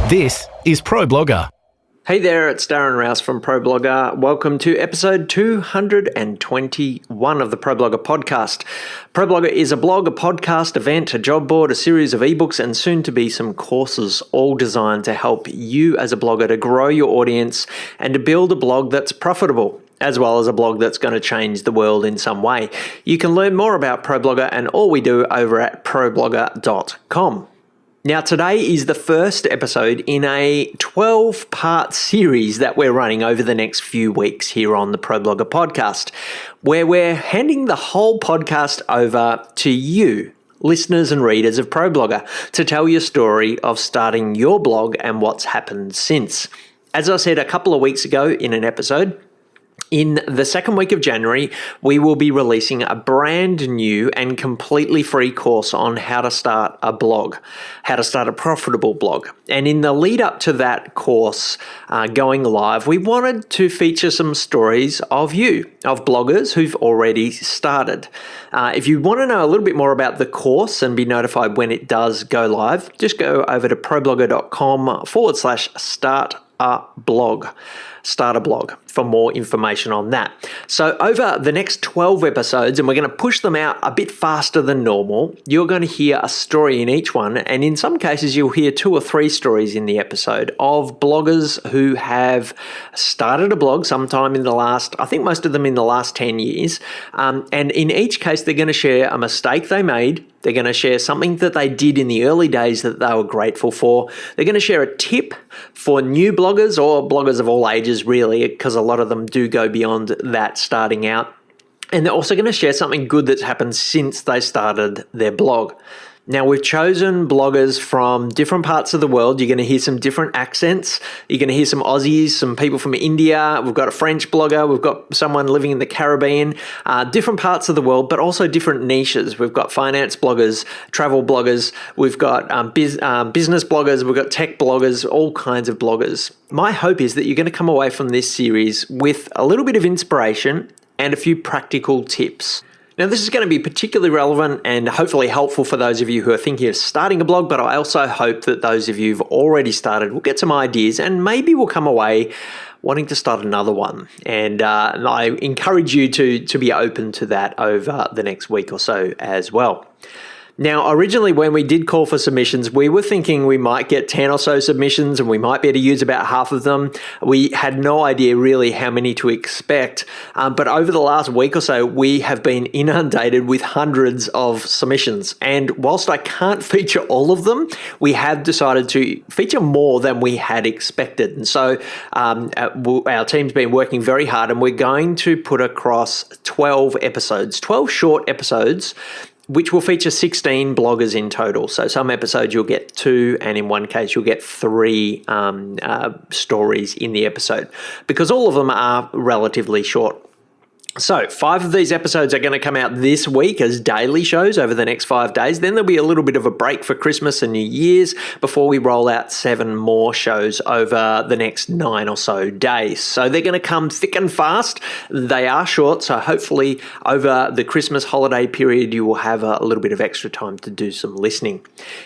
This is ProBlogger. Hey there, it's Darren Rouse from ProBlogger. Welcome to episode 221 of the ProBlogger podcast. ProBlogger is a blog, a podcast, event, a job board, a series of ebooks, and soon to be some courses, all designed to help you as a blogger to grow your audience and to build a blog that's profitable, as well as a blog that's going to change the world in some way. You can learn more about ProBlogger and all we do over at ProBlogger.com. Now, today is the first episode in a 12-part series that we're running over the next few weeks here on the ProBlogger podcast, where we're handing the whole podcast over to you, listeners and readers of ProBlogger, to tell your story of starting your blog and what's happened since. As I said a couple of weeks ago in an episode, in the second week of January, we will be releasing a brand new and completely free course on how to start a blog, how to start a profitable blog. And in the lead up to that course going live, we wanted to feature some stories of bloggers who've already started. If you want to know a little bit more about the course and be notified when it does go live, just go over to ProBlogger.com/start a blog for more information on that. So over the next 12 episodes, and we're going to push them out a bit faster than normal, you're going to hear a story in each one. And in some cases, you'll hear 2 or 3 stories in the episode of bloggers who have started a blog sometime in the last, I think most of them in the last 10 years. And in each case, they're going to share a mistake they made. They're going to share something that they did in the early days that they were grateful for. They're going to share a tip for new bloggers or bloggers of all ages, really, because a lot of them do go beyond that starting out. And they're also going to share something good that's happened since they started their blog. Now, we've chosen bloggers from different parts of the world. You're going to hear some different accents. You're going to hear some Aussies, some people from India. We've got a French blogger. We've got someone living in the Caribbean, different parts of the world, but also different niches. We've got finance bloggers, travel bloggers. We've got business bloggers. We've got tech bloggers, all kinds of bloggers. My hope is that you're going to come away from this series with a little bit of inspiration and a few practical tips. Now, this is going to be particularly relevant and hopefully helpful for those of you who are thinking of starting a blog, but I also hope that those of you who've already started will get some ideas and maybe will come away wanting to start another one. And I encourage you to be open to that over the next week or so as well. Now, originally, when we did call for submissions, we were thinking we might get 10 or so submissions and we might be able to use about half of them. We had no idea really how many to expect. But over the last week or so, we have been inundated with hundreds of submissions. And whilst I can't feature all of them, we have decided to feature more than we had expected. And so our team's been working very hard, and we're going to put across 12 episodes, 12 short episodes, which will feature 16 bloggers in total. So some episodes you'll get 2, and in one case you'll get 3 stories in the episode, because all of them are relatively short. So 5 of these episodes are going to come out this week as daily shows over the next 5 days. Then there'll be a little bit of a break for Christmas and New Year's before we roll out 7 more shows over the next 9 or so days. So they're going to come thick and fast. They are short, so hopefully over the Christmas holiday period, you will have a little bit of extra time to do some listening.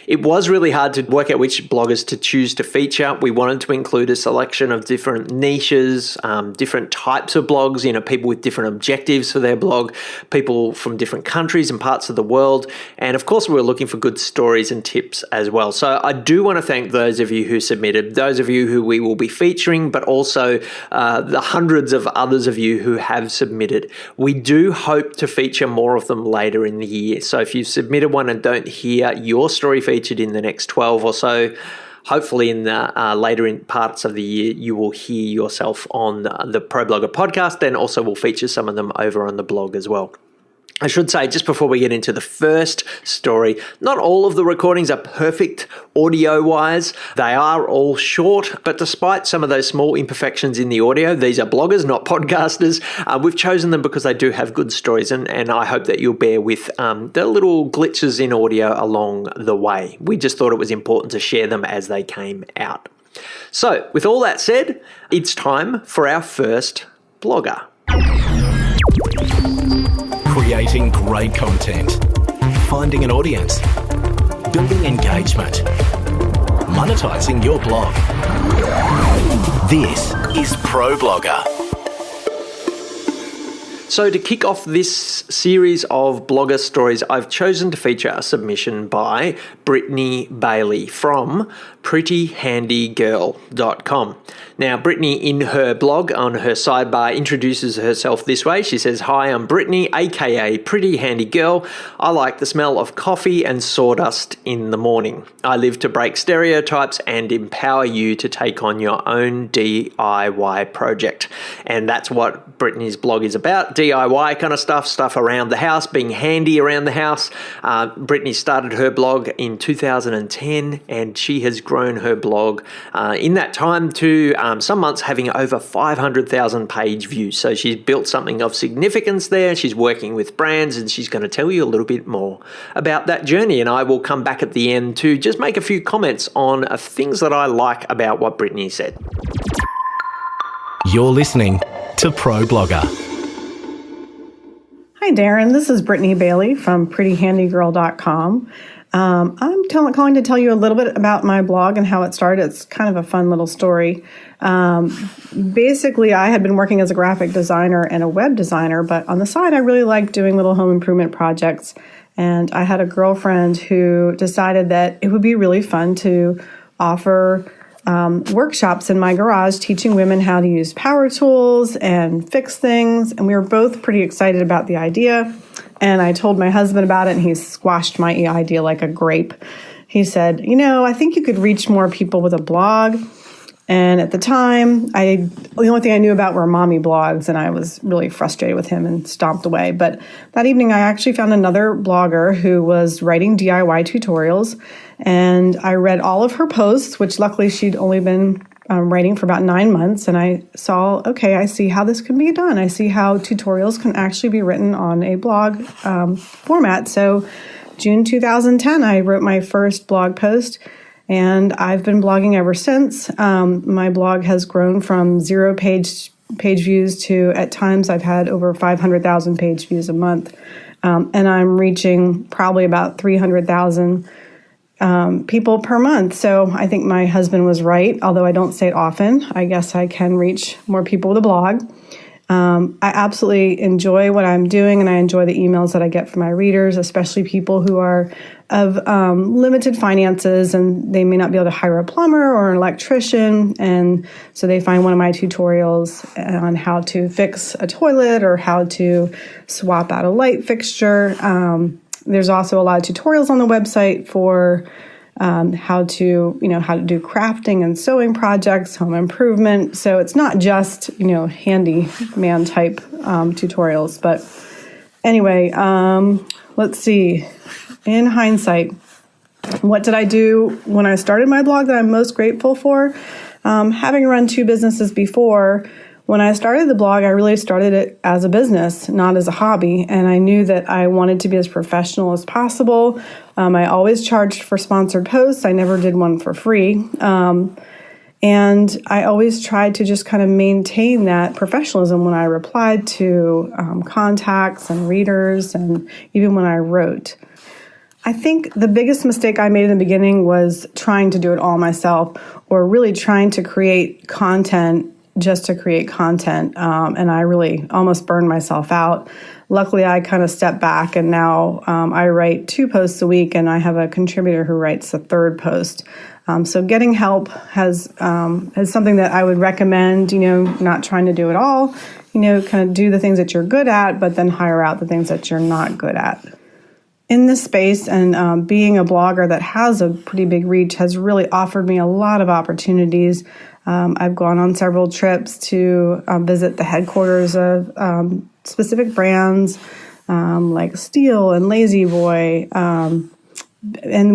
It was really hard to work out which bloggers to choose to feature. We wanted to include a selection of different niches, different types of blogs, people with different objectives for their blog, people from different countries and parts of the world. And of course, we're looking for good stories and tips as well. So I do want to thank those of you who submitted, those of you who we will be featuring, but also the hundreds of others of you who have submitted. We do hope to feature more of them later in the year. So if you've submitted one and don't hear your story featured in the next 12 or so, hopefully in the later in parts of the year, you will hear yourself on the ProBlogger podcast, and also we'll feature some of them over on the blog as well. I should say, just before we get into the first story, not all of the recordings are perfect audio-wise. They are all short, but despite some of those small imperfections in the audio, these are bloggers, not podcasters. We've chosen them because they do have good stories, and I hope that you'll bear with the little glitches in audio along the way. We just thought it was important to share them as they came out. So, with all that said, it's time for our first blogger. Creating great content, finding an audience, building engagement, monetizing your blog. This is ProBlogger. So to kick off this series of blogger stories, I've chosen to feature a submission by Brittany Bailey from prettyhandygirl.com. Now, Brittany, in her blog on her sidebar, introduces herself this way. She says, "Hi, I'm Brittany, aka Pretty Handy Girl. I like the smell of coffee and sawdust in the morning. I live to break stereotypes and empower you to take on your own DIY project." And that's what Brittany's blog is about, DIY kind of stuff around the house, being handy around the house. Brittany started her blog in 2010, and she has grown her blog in that time to some months having over 500,000 page views. So she's built something of significance there. She's working with brands, and she's going to tell you a little bit more about that journey. And I will come back at the end to just make a few comments on things that I like about what Brittany said. You're listening to ProBlogger. Hi, Darren. This is Brittany Bailey from prettyhandygirl.com. I'm calling to tell you a little bit about my blog and how it started. It's kind of a fun little story. Basically, I had been working as a graphic designer and a web designer, but on the side, I really liked doing little home improvement projects. And I had a girlfriend who decided that it would be really fun to offer workshops in my garage teaching women how to use power tools and fix things. And we were both pretty excited about the idea. And I told my husband about it, and he squashed my idea like a grape. He said, I think you could reach more people with a blog. And at the time, the only thing I knew about were mommy blogs, and I was really frustrated with him and stomped away. But that evening, I actually found another blogger who was writing DIY tutorials, and I read all of her posts, which luckily she'd only been writing for about 9 months, and I saw, okay, I see how this can be done. I see how tutorials can actually be written on a blog format. So June 2010, I wrote my first blog post, and I've been blogging ever since. My blog has grown from 0 page views to, at times, I've had over 500,000 page views a month. And I'm reaching probably about 300,000 people per month. So I think my husband was right, although I don't say it often. I guess I can reach more people with a blog. I absolutely enjoy what I'm doing, and I enjoy the emails that I get from my readers, especially people who are of limited finances, and they may not be able to hire a plumber or an electrician, and so they find one of my tutorials on how to fix a toilet or how to swap out a light fixture. There's also a lot of tutorials on the website for how to do crafting and sewing projects, home improvement. So it's not just, handyman type tutorials. But anyway, let's see. In hindsight, what did I do when I started my blog that I'm most grateful for? Having run 2 businesses before, when I started the blog, I really started it as a business, not as a hobby, and I knew that I wanted to be as professional as possible. I always charged for sponsored posts. I never did one for free. And I always tried to just kind of maintain that professionalism when I replied to contacts and readers, and even when I wrote. I think the biggest mistake I made in the beginning was trying to do it all myself, or really trying to create content just to create content, and I really almost burned myself out. Luckily, I kind of stepped back, and now I write 2 posts a week, and I have a contributor who writes the 3rd post. So getting help is something that I would recommend, not trying to do it all, kind of do the things that you're good at, but then hire out the things that you're not good at. In this space, and being a blogger that has a pretty big reach has really offered me a lot of opportunities. I've gone on several trips to visit the headquarters of specific brands like Steel and Lazy Boy. And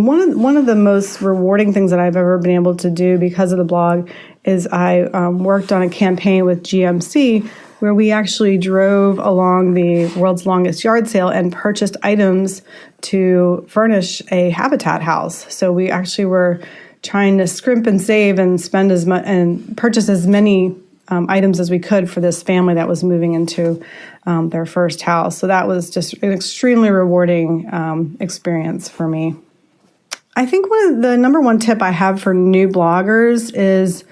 one of the most rewarding things that I've ever been able to do because of the blog is I worked on a campaign with GMC where we actually drove along the world's longest yard sale and purchased items to furnish a habitat house. So we actually were trying to scrimp and save and spend as much and purchase as many items as we could for this family that was moving into their first house. So that was just an extremely rewarding experience for me. I think the number one tip I have for new bloggers is,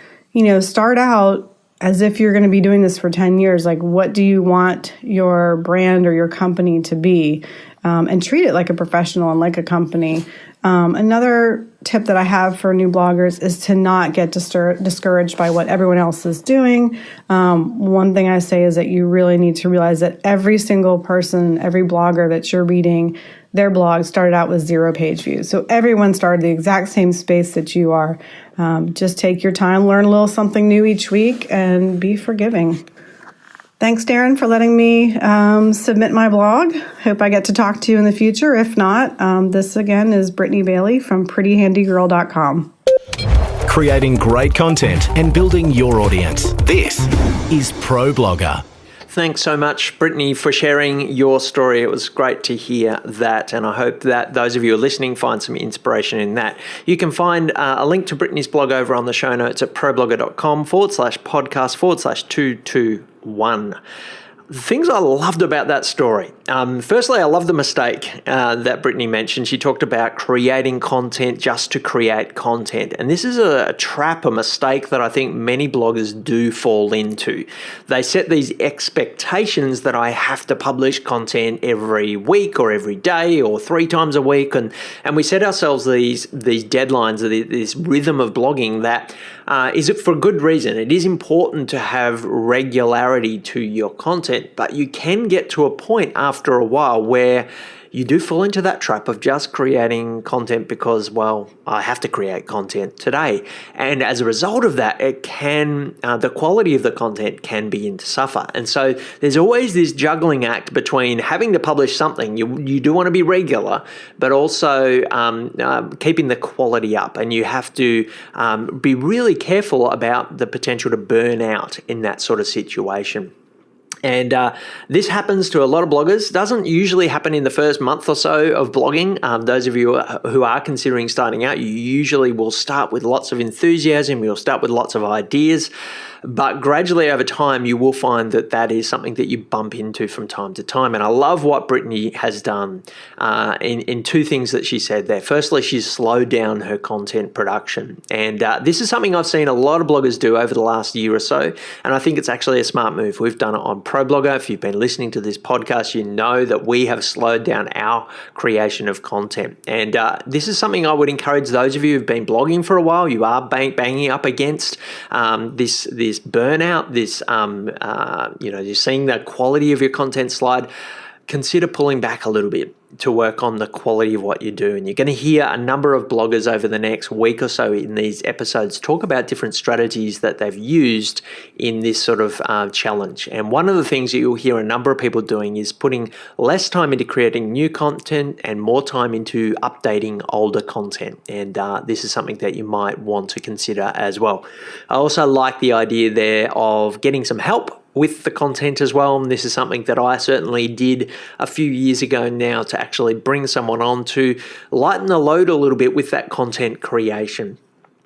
start out as if you're going to be doing this for 10 years. Like, what do you want your brand or your company to be? And treat it like a professional and like a company. Another tip that I have for new bloggers is to not get discouraged by what everyone else is doing. One thing I say is that you really need to realize that every single person, every blogger that you're reading, their blog started out with 0 page views. So everyone started the exact same space that you are. Just take your time, learn a little something new each week, and be forgiving. Thanks, Darren, for letting me submit my blog. Hope I get to talk to you in the future. If not, this again is Brittany Bailey from prettyhandygirl.com. Creating great content and building your audience. This is ProBlogger. Thanks so much, Brittany, for sharing your story. It was great to hear that, and I hope that those of you who are listening find some inspiration in that. You can find a link to Brittany's blog over on the show notes at ProBlogger.com/podcast/221. The things I loved about that story. Firstly, I love the mistake that Brittany mentioned. She talked about creating content just to create content. And this is a trap, a mistake that I think many bloggers do fall into. They set these expectations that I have to publish content every week or every day or 3 times a week. And we set ourselves these deadlines, this rhythm of blogging that is it for good reason. It is important to have regularity to your content, but you can get to a point after a while where you do fall into that trap of just creating content because, well, I have to create content today. And as a result of that, it can, the quality of the content can begin to suffer. And so there's always this juggling act between having to publish something, you do want to be regular, but also keeping the quality up. And you have to be really careful about the potential to burn out in that sort of situation. And this happens to a lot of bloggers. Doesn't usually happen in the first month or so of blogging. Those of you who are considering starting out, you usually will start with lots of enthusiasm. You'll start with lots of ideas. But gradually over time, you will find that that is something that you bump into from time to time. And I love what Brittany has done in 2 things that she said there. Firstly, she's slowed down her content production. And this is something I've seen a lot of bloggers do over the last year or so. And I think it's actually a smart move. We've done it on ProBlogger. If you've been listening to this podcast, you know that we have slowed down our creation of content. And this is something I would encourage those of you who've been blogging for a while. You are banging up against this burnout, you're seeing the quality of your content slide. Consider pulling back a little bit to work on the quality of what you do. And you're going to hear a number of bloggers over the next week or so in these episodes talk about different strategies that they've used in this sort of challenge. And one of the things that you'll hear a number of people doing is putting less time into creating new content and more time into updating older content. And this is something that you might want to consider as well. I also like the idea there of getting some help with the content as well. And this is something that I certainly did a few years ago now, to actually bring someone on to lighten the load a little bit with that content creation.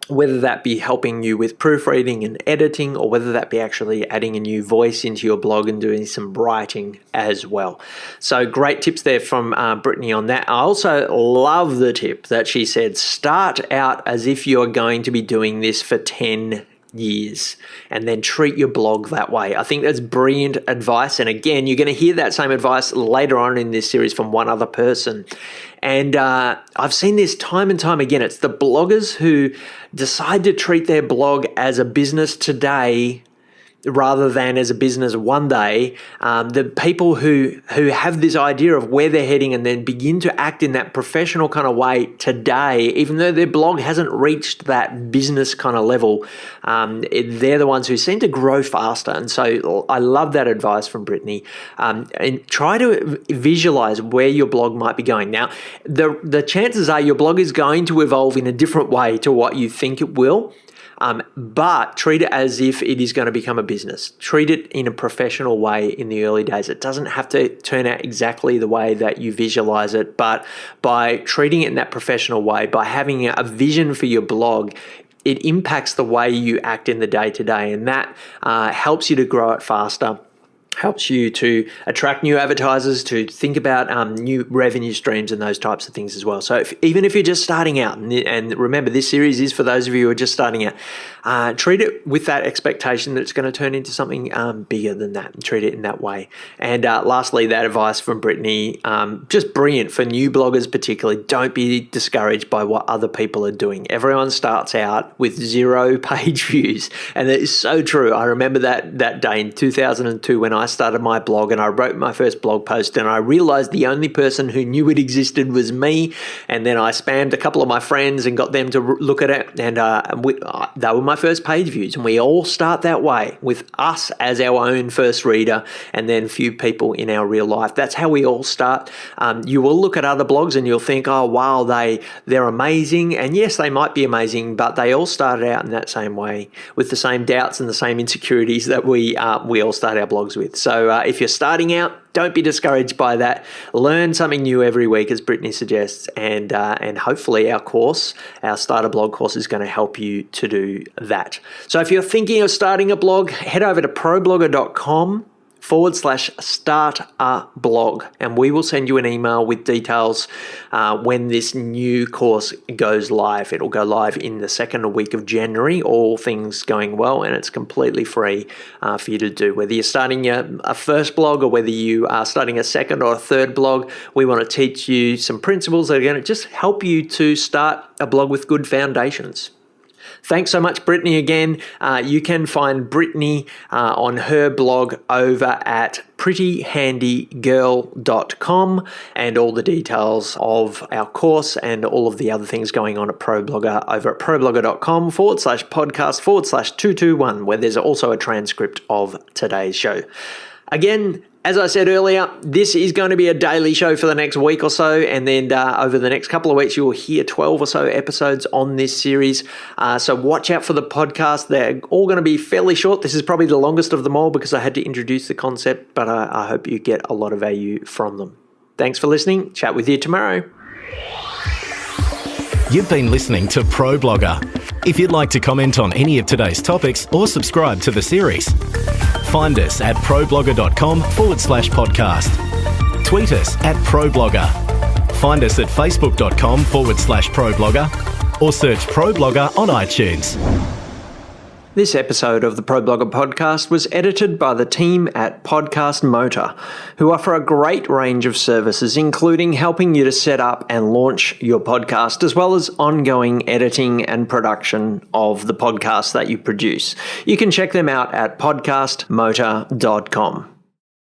Whether that be helping you with proofreading and editing, or whether that be actually adding a new voice into your blog and doing some writing as well. So great tips there from Brittany on that. I also love the tip that she said, start out as if you're going to be doing this for 10 years and then treat your blog that way. I think that's brilliant advice. And again, you're going to hear that same advice later on in this series from one other person. And I've seen this time and time again. It's the bloggers who decide to treat their blog as a business today rather than as a business one day. The people who have this idea of where they're heading and then begin to act in that professional kind of way today, even though their blog hasn't reached that business kind of level, they're the ones who seem to grow faster. And so I love that advice from Brittany. And try to visualize where your blog might be going. Now, the chances are your blog is going to evolve in a different way to what you think it will. But treat it as if it is going to become a business. Treat it in a professional way in the early days. It doesn't have to turn out exactly the way that you visualize it, but by treating it in that professional way, by having a vision for your blog, it impacts the way you act in the day-to-day, and that helps you to grow it faster, helps you to attract new advertisers, to think about new revenue streams and those types of things as well. So even if you're just starting out, and remember, this series is for those of you who are just starting out, treat it with that expectation that it's going to turn into something bigger than that, and treat it in that way. And lastly, that advice from Brittany, just brilliant for new bloggers particularly. Don't be discouraged by what other people are doing. Everyone starts out with 0 page views, and it is so true. I remember that day in 2002 when I started my blog and I wrote my first blog post, and I realized the only person who knew it existed was me. And then I spammed a couple of my friends and got them to look at it, and they were my first page views. And we all start that way, with us as our own first reader, and then few people in our real life. That's how we all start. You will look at other blogs and you'll think, oh wow, they're amazing. And yes, they might be amazing, but they all started out in that same way, with the same doubts and the same insecurities that we all start our blogs with. So if you're starting out, don't be discouraged by that. Learn something new every week, as Brittany suggests, and hopefully our starter blog course is going to help you to do that. So if you're thinking of starting a blog, head over to ProBlogger.com/start a blog, and we will send you an email with details when this new course goes live. It'll go live in the second week of January, all things going well, and it's completely free for you to do. Whether you're starting a first blog or whether you are starting a second or a third blog, we want to teach you some principles that are going to just help you to start a blog with good foundations. Thanks so much, Brittany, again. You can find Brittany on her blog over at prettyhandygirl.com, and all the details of our course and all of the other things going on at ProBlogger over at ProBlogger.com/podcast/221, where there's also a transcript of today's show. Again, as I said earlier, this is going to be a daily show for the next week or so, and then over the next couple of weeks, you will hear 12 or so episodes on this series. So watch out for the podcast. They're all going to be fairly short. This is probably the longest of them all because I had to introduce the concept, but I hope you get a lot of value from them. Thanks for listening. Chat with you tomorrow. You've been listening to ProBlogger. If you'd like to comment on any of today's topics or subscribe to the series, find us at ProBlogger.com/podcast. Tweet us at ProBlogger. Find us at Facebook.com/ProBlogger or search ProBlogger on iTunes. This episode of the ProBlogger podcast was edited by the team at Podcast Motor, who offer a great range of services, including helping you to set up and launch your podcast, as well as ongoing editing and production of the podcast that you produce. You can check them out at podcastmotor.com.